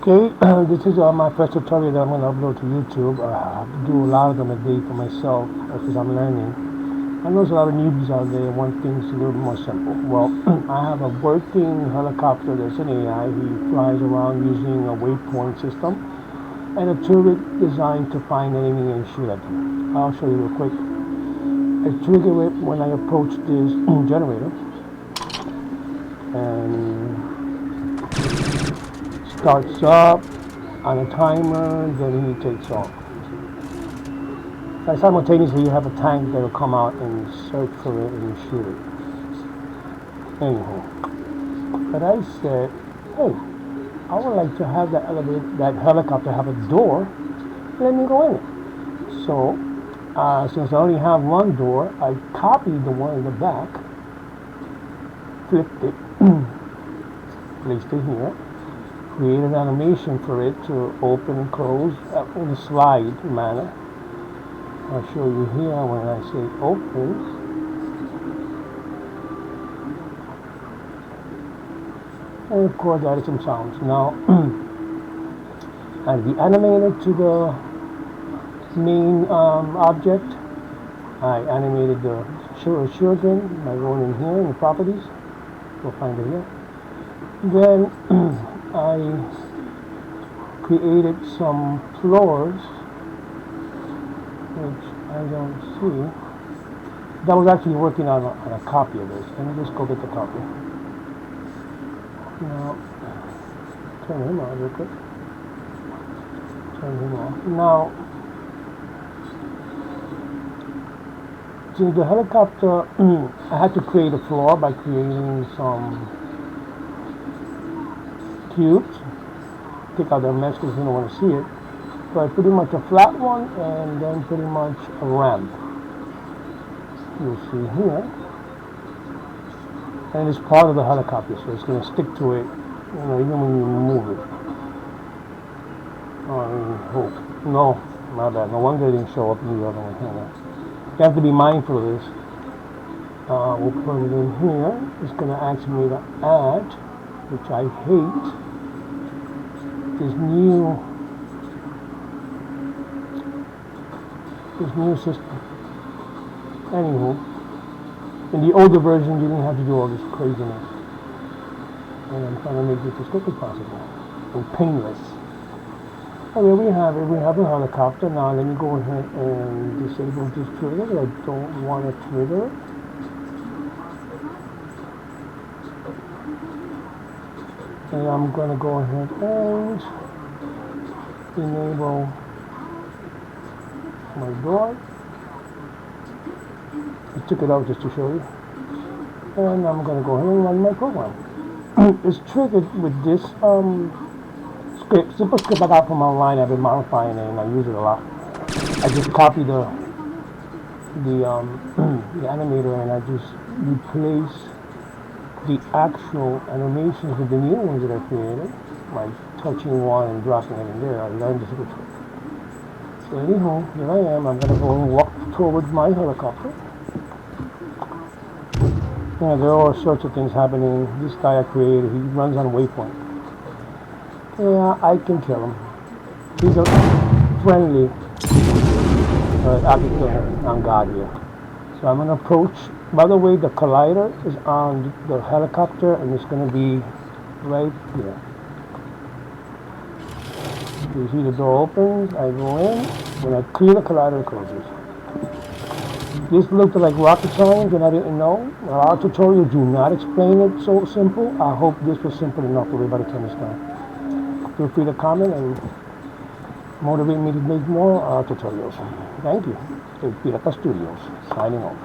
Okay, this is my first tutorial that I'm going to upload to YouTube. I have to do a lot of them a day for myself because I'm learning. I know there's a lot of newbies out there want things a little more simple. Well, I have a working helicopter that's an AI. He flies around using a waypoint system and a turret designed to find enemy and shoot at them. I'll show you real quick. I trigger it when I approach this generator and starts up on a timer, then he takes off. And simultaneously, you have a tank that will come out and search for it and shoot it. Anyhow, but I said, hey, I would like to have that helicopter have a door. Let me go in it. So, since I only have one door, I copied the one in the back, flipped it, placed it here, created an animation for it to open and close in a slide manner. I'll show you here when I say open. And of course, added some sounds. Now, add the animator to the main object. I animated the children by going in here in the properties. You'll find it here. Then I created some floors, which I don't see. That was actually working on a copy of this. Let me just go get the copy. Now, turn him on real quick. Turn him on. Now, since the helicopter, I had to create a floor by creating some cubes. Take out the mesh because you don't want to see it. But pretty much a flat one and then pretty much a ramp. You'll see here. And it's part of the helicopter, so it's going to stick to it, even when you move it. I hope. No, my bad. No wonder it didn't show up in the other one. You have to be mindful of this. We'll put it in here. It's going to ask me to add, which I hate, this new system. Anywho, in the older version, you didn't have to do all this craziness. And I'm trying to make this as quick as possible and painless. Oh, there we have it. We have a helicopter. Now let me go ahead and disable this trigger. I don't want to trigger it. And I'm going to go ahead and enable my door. I took it out just to show you. And I'm going to go ahead and run my program. It's triggered with this simple script I got from online. I've been modifying it and I use it a lot. I just copy the animator and I just replace the actual animations with the new ones that I created by touching one and dropping it in there. I learned this little trick. So anyhow, here I am. I'm going to go and walk towards my helicopter. Yeah, there are all sorts of things happening. This guy I created, he runs on waypoint. Yeah, I can kill him. He's a friendly. I can kill him on God here. So I'm going to approach. By the way, the collider is on the helicopter and it's going to be right here. You see the door opens, I go in. When I clear the collider, it closes. This looked like rocket science and I didn't know. Our tutorials do not explain it so simple. I hope this was simple enough for everybody to understand. Feel free to comment and motivate me to make more tutorials. Thank you. Pirata Studios, signing off.